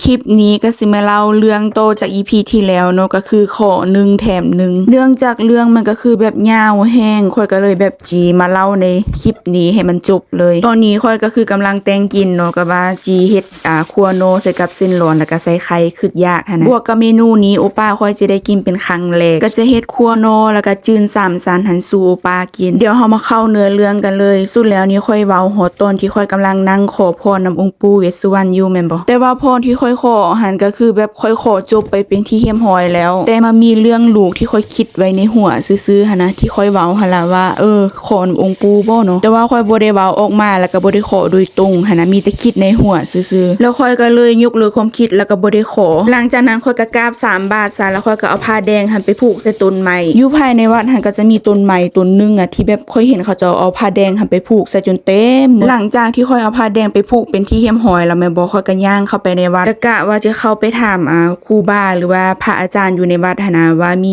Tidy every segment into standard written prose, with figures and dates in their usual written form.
ลิปนี้ก็สิมาเล่าเรื่องโตจาก EP ที่แล้วเนาะก็คือขอ1แถม1เรื่องจากเรื่องมันก็คือแบบยาวแห้งค่อยก็เลยแบบจีมาเล่าในคลิปนี้ให้มันจบเลยตอนนี้ค่อยก็คือกำลังแต่งกินเนาะก็ว่าจีเฮ็ดคั่วโนใส่กับเส้นร้อนแล้วก็ใส่ไข่คืดยากหั่นนะบวกกับเมนูนี้โอป้าค่อยจะได้กินเป็นครั้งแรกก็จะเฮ็ดคั่วโนแล้วก็จืน3สันหันสู่โอป้ากินเดี๋ยวเฮามาเข้าเนื้อเรื่องกันเลยสุดแล้วนี้ค่อยเว้าหัวต้นที่ค่อยกำลังนั่งขอพรนำองค์ปู่เวสสุวรรณอยู่แม่นบ่แต่ว่าพรที่ค่อยขอหันก็คือแบบค่อยขอจบไปเป็นที่เรียบร้อยแล้วแต่มามีเรื่องลูกที่ค่อยคิดไว้ในหัวซื่อๆหั่นนะที่ค่อยเว้าหั่นล่ะว่าขอนำองค์ปู่บ่เนาะแต่ว่าค่อยบ่ได้เว้าออกมาแล้วก็บ่ได้ขอโดยตรงหั่นนะมีแต่คิดในหัวซื่อๆแล้วค่อยก็เลยยกเลิกความคิดแล้วก็บ่ได้ขอหลังจากนั้นค่อยก็กราบ3 บาทซะแล้วค่อยก็เอาผ้าแดงหันไปผูกใส่ต้นไม้อยู่ภายในวัดหันก็จะมีต้นไม้ต้นนึงที่แบบค่อยเห็นเขาจะเอาผ้าแดงหันไปผูกใส่จนเต็มหลังจากที่ค่อยเอาผ้าแดงไปผูกเป็นที่เรียบร้อยแล้วแม่บ่ค่อยก็ย่างเข้าไปในวัดกะว่าจะเข้าไปถามครูบาหรือว่าพระอาจารย์อยู่ในวัดหั่นนะว่าม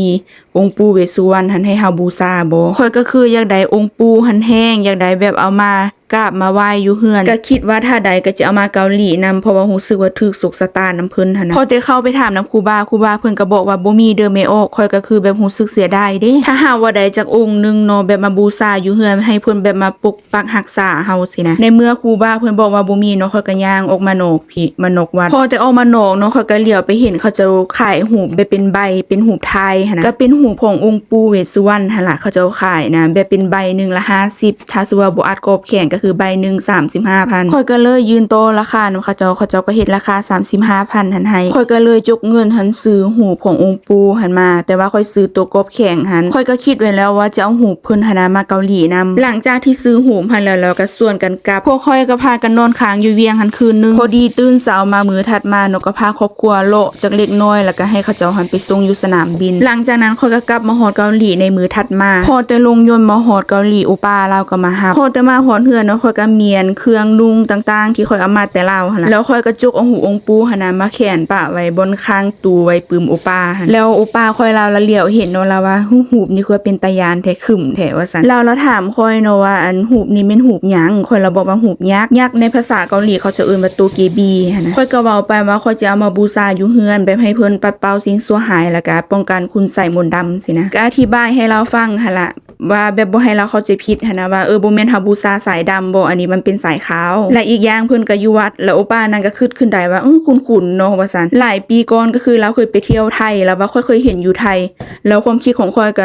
ีองค์ปู่เวสสุวรรณหันให้เฮาบูชาบ่ค่อยก็คืออยากได้องค์ปู่หันแห้งอยากได้แบบเอามากราบมาไหว้อยู่เฮือนก็คิดว่าถ้าใดก็จะเอามาเกาหลีนำเพราะว่ารู้สึกว่าถูกสุขสตาร์นำเพิ่นหั่นนะพอได้เข้าไปถามนำครูบาเพิ่นก็บอกว่าบ่มีเด้อแม่ออกค่อยก็คือแบบรู้สึกเสียดายเด้ถ้าหากว่าใดจากองค์นึงเนาะแบบมาบูชาอยู่เฮือนให้เพิ่นแบบมาปกปักรักษาเฮาสินะในเมื่อครูบาเพิ่นบอกว่าบ่มีเนาะค่อยก็ย่างออกมานอกพี่มานอกวัดพอได้ออกมานอกเนาะค่อยก็เหลียวไปเห็นเขาจะขายหูปแบบเป็นใบเป็นหูปไทยหั่นนะก็เป็นหูปขององค์ปู่เวสสุวรรณหั่นล่ะเขาจะขายนะแบบเป็นใบนึงละ50ถ้าสมมุติว่าบ่อัดกรอบแข็งก็คือใบนึง35,000ค่อยก็เลยยืนโตราคานำเขาเจ้าก็เฮ็ดราคา 35,000 หันให้ค่อยก็เลยจกเงินหันซื้อหูปขององค์ปู่หันมาแต่ว่าค่อยซื้อตัวกบแข็งหันค่อยก็คิดไว้แล้วว่าจะเอาหูปเพิ่นหันมาเกาหลีนำหลังจากที่ซื้อหูปหันแล้วก็ส่วนกันกลับพวกค่อยก็พากันนอนค้างอยู่เวียงหันคืนนึงพอดีตื่นเช้ามามื้อถัดมาเนาะก็พาครอบครัวโละจักเล็กน้อยแล้วก็ให้เขาเจ้าหันไปส่งอยู่สนามบินหลังจากนั้นค่อยก็กลับมาฮอดเกาหลีในมื้อถัดมาพอแต่ลงยนต์มาฮอดเกาหลีโอป้าเราก็มารับพอแต่มาฮอดเฮือนเนาะค่อยก็เมียนเครื่องนุ่งต่างๆที่ค่อยเอามาแต่ลาวหั่นล่ะแล้วค่อยก็จุกเอาหูองค์ปู่หั่นน่ะมาแขวนปะไว้บนข้างตู้ไว้ปืมโอป้าหั่นแล้วโอป้าค่อยละเหลียวเห็นเนาะละว่าหูปนี่คือเป็นตายานแท้ขึ้มแท้ว่าซั่นแล้วถามค่อยเนาะว่าอันหูปนี่เป็นหูปหยังค่อยละบอกว่าหูปยักษ์ในภาษาเกาหลีเขาจะเอิ้นว่าโตเกบีหั่นน่ะค่อยก็เว้าไปว่าค่อยจะเอามาบูชาอยู่เฮือนแบบให้เพิ่นปัดเป่าสิ่งชั่วหายแล้วก็ป้องกันคุณไสมนต์ดำสินะก็อธิบายให้เราฟังหั่นล่ะว่าแบบบ่ให้เราเข้าใจผิดหั่นนะว่าบ่แม่นเฮาบูชาสายดำบ่อันนี้มันเป็นสายขาวและอีกอย่างเพิ่นก็อยู่วัดแล้วโอป้านั่นก็คิดขึ้นได้ว่าคุ้นๆเนาะว่าซั่นหลายปีก่อนก็คือเราเคยไปเที่ยวไทยแล้วว่าค่อยเคยเห็นอยู่ไทยแล้วความคิดของค่อยก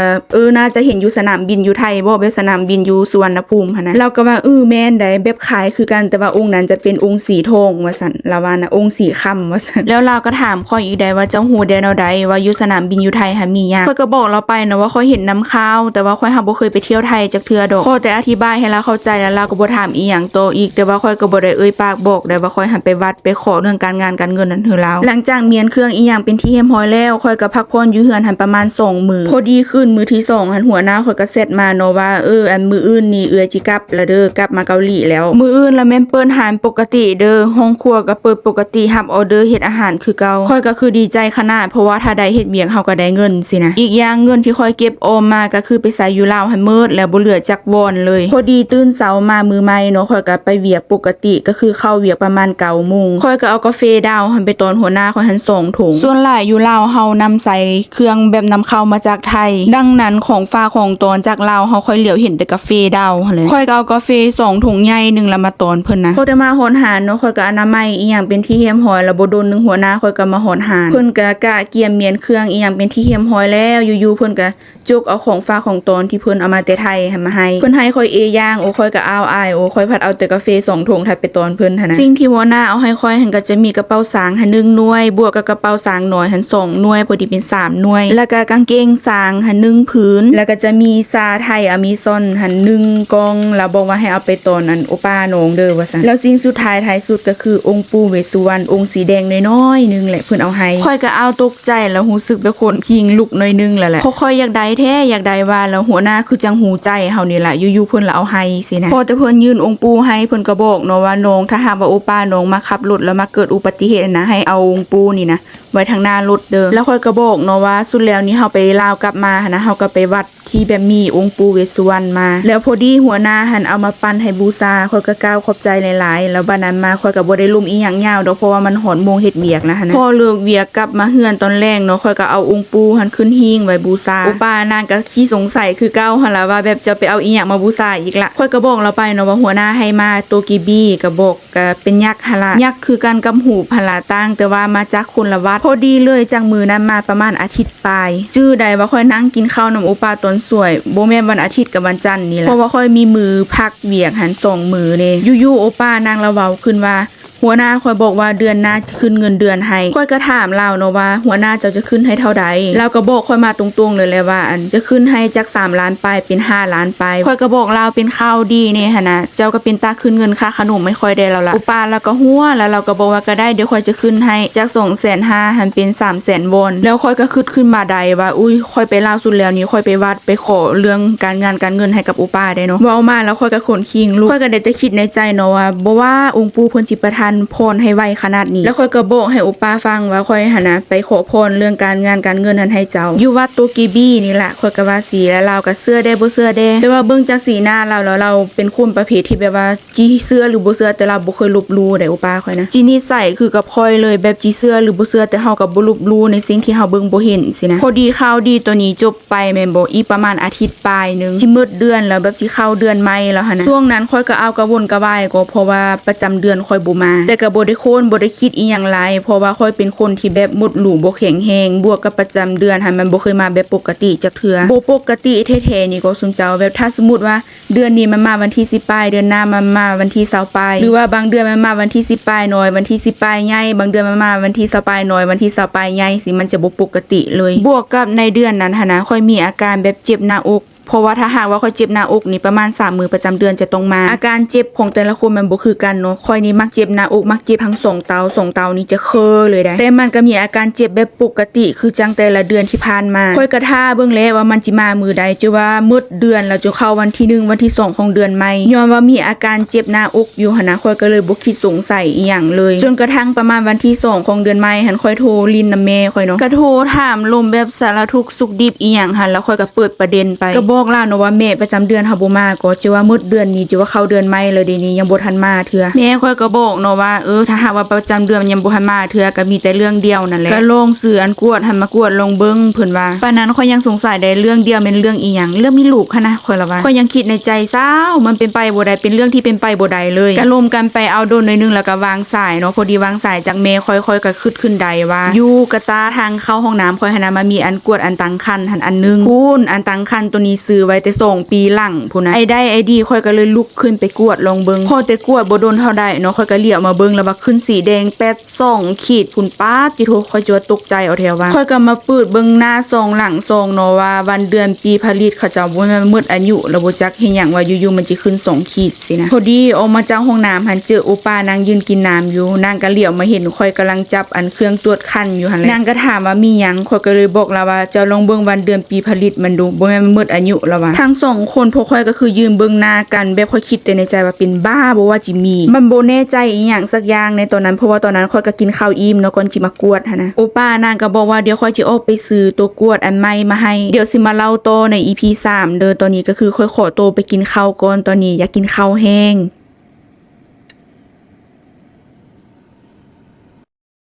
็น่าจะเห็นอยู่สนามบินอยู่ไทยบ่แบบสนามบินอยู่สุวรรณภูมิหั่นนะเราก็ว่าแม่นได้แบบคล้ายคือกันแต่ว่าองค์นั้นจะเป็นองค์สีทองว่าซั่นละว่านะองค์สีค่ำว่าซั่นแล้วเราก็ถามค่อยอีกได้ว่าเจ้าฮู้ได้แนวใดว่าอยู่สนามบินอยู่ไทยหามีหยังค่อยก็บอกเราไปนะว่าค่อยเห็นน้ำข้าวแต่ว่าค่อยหาบ่เคยไปเที่ยวไทยจักเทื่อดอกค่อยแต่อธิบายให้เราเข้าใจแล้วเราก็บ่ถามอีหยังโตอีกแต่ว่าค่อยก็บ่ได้ปากบอกได้ว่าค่อยหันไปวัดไปขอเรื่องการงานการเงินนั่นคือแล้วหลังจากเมียนเครื่องอีหยังเป็นที่เรียบร้อยแล้วค่อยก็พักผ่อนอยู่เฮือนหันประมาณ2 มื้อพอดีขึ้นมื้อที่2หันหัวหน้าค่อยก็เซตมาเนาะว่าอันมื้ออื่นนี่จิกลับแล้วเด้อกลับมาเกาหลีแล้วมื้ออื่นละแม่นเปิ้นหารปกติเด้อห้องครัวก็เปิดปกติรับออเดอร์เฮ็ดอาหารคือเก่าค่อยก็คือดีใจขนาดเพราะว่าถ้าได้เฮ็ดเวียงเฮาก็ได้เงินสินะอีกอย่างเงินที่ค่อยเก็บออมมาก็คือไปใส่อยู่ลาวให้หมดแล้วบ่เหลือจักวอนเลยพอดีตื่นเช้ามามื้อใหม่เนาะค่อยก็ไปเวียกปกติก็คือเข้าเวียกประมาณ9 โมงค่อยก็เอากาแฟดาวหันไปตอนหัวหน้าค่อยหัน2 ถุงส่วนหลายอยู่ลาวเฮานำใส่เครื่องแบบนำเข้ามาจากไทยดังนั้นของฟ้าของตอนจากลาวเฮาค่อยเหลียวเห็นแต่กาแฟดาวหั่นแหละค่อยก็เอากาแฟ2 ถุงใหญ่นึงละมาตอนเพิ่นนะพอแต่มาหอนหารเนาะค่อยก็อนามัยอีหยังเป็นที่เรียบร้อยแล้วบ่โดนนึงหัวหน้าค่อยก็มาหอนหารเพิ่นก็กะเกียมเมียนเครื่องอีหยังเป็นที่เรียบร้อยแล้วอยู่ๆเพิ่นก็จุกเอาของฟ้าของตอนที่เพิ่นเอามาแต่ไทยให้มาให้เพิ่นให้ค่อยย่างค่อยก็เอาอ้ายค่อยพัดเอาแต่กาแฟ2 ถุงถัดไปตอนเพิ่นหั่นนะสิ่งที่หัวหน้าเอาให้ค่อยหันก็จะมีกระเป๋าสางหัน1 หน่วยบวกกับกระเป๋าสางน้อยหัน2 หน่วยพอดีเป็น3 หน่วยแล้วก็กางเกงสางหัน1 ผืนแล้วก็จะมีซาไทยมีซอนหัน1 กล่องแล้วบอกว่าให้เอาไปตอนอันโอป้าน้องเด้อว่าซั่นแล้วสิ่งสุดท้ายสุดก็คือองค์ปู่เวสสุวรรณองค์สีแดงน้อยๆนึงแหละเพิ่นเอาให้ค่อยก็เอาตกใจแล้วรู้สึกแบบคนคิงลุกหน่อยนึงแหละค่อยอยากได้แท้อยากได้ว่าแล้วหัวหน้าคือจังหูใจเฮานี่ล่ะอยู่ๆเพิ่นละเอาให้สินะพอแต่เพิ่นยื่นองค์ปู่ให้เพิ่นก็บอกเนาะว่าน้องถ้าหากว่าโอป้าน้องมาขับรถแล้วมาเกิดอุบัติเหตุนะให้เอาองค์ปู่นี่นะไว้ทางหน้ารถเด้อแล้วค่อยก็บอกเนาะว่าสุดแล้วนี้เฮาไปลาวกลับมานะเฮาก็ไปวัดท ที่แบบมีองค์ปู่เวสสุวรรณมาแล้วพอดีหัวหน้าหันเอามาปั้นให้บูชาข่อยก็กล่าวขอบใจหลายๆแล้วบัดนั้นมาข่อยก็บ่ได้ลุ่มอีหยังยาวดอกเพราะว่ามันหอนโมงเฮ็ดเวียกแล้วหั่นนะพอเลิกเวียกกลับมาเฮือนตอนแรกเนาะข่อยก็เอาองค์ปู่หันขึ้นหิ้งไว้บูชาโอป้านางก็ขี้สงสัยคือเก่าหั่นล่ะว่าแบบจะไปเอาอีหยังมาบูชาอีกละข่อยก็บอกเราไปเนาะว่าหัวหน้าให้มาโตกิบี้ก็บอกก็เป็นยักษ์หั่นล่ะยักษ์คือกันกับหูพลาตั้งแต่ว่ามาจากคนละวัดพอดีเลยจากมือนั้นมาประมาณอาทิตย์ปลายจื้อใดว่าค่อยนั่งกินข้าวนำโอป้าตอนสวยบ่แม่นวันอาทิตย์กับวันจันทร์นี่แหละเพราะว่าค่อยมีมือพักเวียกหัน2มือเด้อยู่ๆโอป้านางละเว้าขึ้นว่าหัวหน้าค่อยบอกว่าเดือนหน้าจะขึ้นเงินเดือนให้ค่อยก็ถามเราเนาะว่าหัวหน้าเจ้าจะขึ้นให้เท่าใดเราก็บอกค่อยมาตรงๆเลยแหละว่าอันจะขึ้นให้จาก3ล้านไปเป็น5ล้านไปค่อยก็บอกเราเป็นข่าวดีเนี่ยหั่นน่ะเจ้าก็เป็นตาขึ้นเงินค่าขนมไม่ค่อยได้แล้วล่ะอุปาแล้วก็หัวแล้วเราก็บอกว่าก็ได้เดี๋ยวค่อยจะขึ้นให้จาก250,000หันเป็น300,000 วอนแล้วค่อยก็คิดขึ้นมาได้ว่าอุ้ยค่อยไปล่าสุดแล้วนี้ค่อยไปวัดไปขอเรื่องการงานการเงินให้กับอุปาได้เนาะเว้ามาแล้วค่อยก็ขนคิงลูกค่อยก็ได้แต่คิดในใจเนาะว่าบ่ว่าองค์ปู่เพิ่นสิประทานพรให้ไวขนาดนี้แล้วค่อยก็บอกให้อุปาฟังว่าค่อยหั่นน่ะไปขอพรเรื่องการงานการเงินนั้นให้เจ้าอยู่วัดโตกิบี้นี่ล่ะค่อยก็ว่าสีแล้วเราก็เชื่อได้บ่เชื่อได้แต่ว่าเบิ่งจากสีหน้าเราแล้วเราเป็นคนประเภทที่แบบว่าจีเชื่อหรือบ่เชื่อแต่เราบ่เคยลบหลู่ได้อุปาค่อยนะจีนิสัยคือกับค่อยเลยแบบจีเชื่อหรือบ่เชื่อแต่เฮาก็บ่ลบหลู่ในสิ่งที่เฮาเบิ่งบ่เห็นสินะพอดีข่าวดีตัวนี้จบไปแม่นบ่อีกประมาณอาทิตย์ปลายนึงสิหมดเดือนแล้วแบบสิเข้าเดือนใหม่แล้วหั่นนะช่วงนั้นค่อยก็เอากระวนกระวายก็เพราะว่าประจำเดือนค่อยบ่มาแต่ก็บ่ได้โคนบ่ได้คิดอีหยังหลายเพราะว่าค่อยเป็นคนที่แบบหมดหลูบ่แข็งแรงบวกกับประจำเดือนหันมันบ่เคยมาแบบปกติจักเทื่อบ่ปกติแท้ๆนี่ก็สนเจ้าแบบถ้าสมมุติว่าเดือนนี้มันมาวันที่10ปลายเดือนหน้ามันมาวันที่20ปลายหรือว่าบางเดือนมันมาวันที่10ปลายน้อยวันที่10ปลายใหญ่บางเดือนมันมาวันที่20ปลายน้อยวันที่20ปลายใหญ่สิมันจะบ่ปกติเลยบวกกับในเดือนนั้นหั่นนะค่อยมีอาการแบบเจ็บหน้าอกเพราะว่าถ้าหากว่าค่อยเจ็บหน้าอกนี่ประมาณ3มื้อประจำเดือนจะต้องมาอาการเจ็บของแต่ละคนมันบ่คือกันเนาะค่อยนี่มักเจ็บหน้าอกมักเจ็บทั้ง2เตานี่จะเคอเลยได้แต่มันก็มีอาการเจ็บแบบปกติคือจังแต่ละเดือนที่ผ่านมาค่อยกระท่าเบิ่งแล้วว่ามันสิมามื้อใดจะว่าหมดเดือนแล้วจะเข้าวันที่1วันที่2ของเดือนใหม่ย้อนว่ามีอาการเจ็บหน้าอกอยู่หั่นนะค่อยก็เลยบ่คิดสงสัยอีหยังเลยจนกระทั่งประมาณวันที่2ของเดือนใหม่หันค่อยโทรลินนำแม่ค่อยเนาะก็โทรถามลมแบบสารทุกข์สุขดิบอีหยังหั่นแล้วค่อยก็เปิดประเด็นไปก็บอกล่ะเนาะว่าแม่ประจำเดือนเฮาบ่มาก็จะว่าหมดเดือนนี้จะว่าเข้าเดือนใหม่เลยเดี๋ยวนี้ยังบ่ทันมาเทื่อแม่ค่อยก็บอกเนาะว่าถ้าหากว่าประจำเดือนมันยังบ่ทันมาเทื่อก็มีแต่เรื่องเดียวนั่นแหละก็ลงสื่ออันกวดหันมากวดลงเบิ่งเพิ่นว่าปานนั้นค่อยยังสงสัยได้เรื่องเดียวเป็นเรื่องอีหยังเรื่องมีลูกคั่นนะค่อยละว่าค่อยยังคิดในใจเศร้ามันเป็นไปบ่ได้เป็นเรื่องที่เป็นไปบ่ได้เลยก็ลมกันไปเอาโดนหน่อยนึงแล้วก็วางสายเนาะพอดีวางสายจากแม่ค่อยๆก็ขึ้นได้ว่าอยู่กระตาทางเข้าห้องน้ำค่อยหั่นน่ะมามีอันกวดอันตังคันหันอันนึงพูนอันตังคันตัวนี้ซื้อไว้แต่2ปีหลังพุ่นนะไอ้ได้ไอ้ดีค่อยก็เลยลุกขึ้นไปกวดลองเบิ่งพอแต่กวดบ่โดนเท่าใดเนาะค่อยก็เลี้ยวมาเบิ่งแล้วว่าขึ้นสีแดง82ขีดพุ่นป๊าดจิโทค่อยจวดตกใจเอาแถวว่าค่อยก็มาปืดเบิ่งหน้าซองหลังซองเนาะว่าวันเดือนปีผลิตเขาเจ้าบ่แม่นหมดอายุแล้วบ่จักเฮ็ดหยังว่าอยู่ๆมันสิขึ้น2ขีดสินะพอดีออกมาจากห้องน้ำหันเจอโอป้านางยืนกินน้ำอยู่นางก็เลี้ยวมาเห็นค่อยกำลังจับอันเครื่องตรวจคันอยู่หั่นแหละนางก็ถามว่ามีหยังค่อยก็เลยบอกแล้วว่าเจ้าลองเบิ่งวันเดือนปีผลิตมันดูบ่แม่นหมดอายุแล้วว่าทั้ง2คนพวกค่อยก็คือยืนเบิ่งหน้ากันแบบค่อยคิดแต่ในใจว่าเป็นบ้าบ่ว่าจิมีมันบ่แน่ใจอีหยังสักอย่างในตอนนั้นเพราะว่าตอนนั้นค่อยก็กินข้าวอิ่มเนาะก่อนสิมากวดหั่นนะโอป้านางก็บอกว่าเดี๋ยวค่อยสิออกไปซื้อตัวกวดอันใหม่มาให้เดี๋ยวสิมาเล่าต่อใน EP 3เด้อตอนนี้ก็คือค่อยขอตัวไปกินข้าวก่อนตอนนี้อยากกินข้าวแห้ง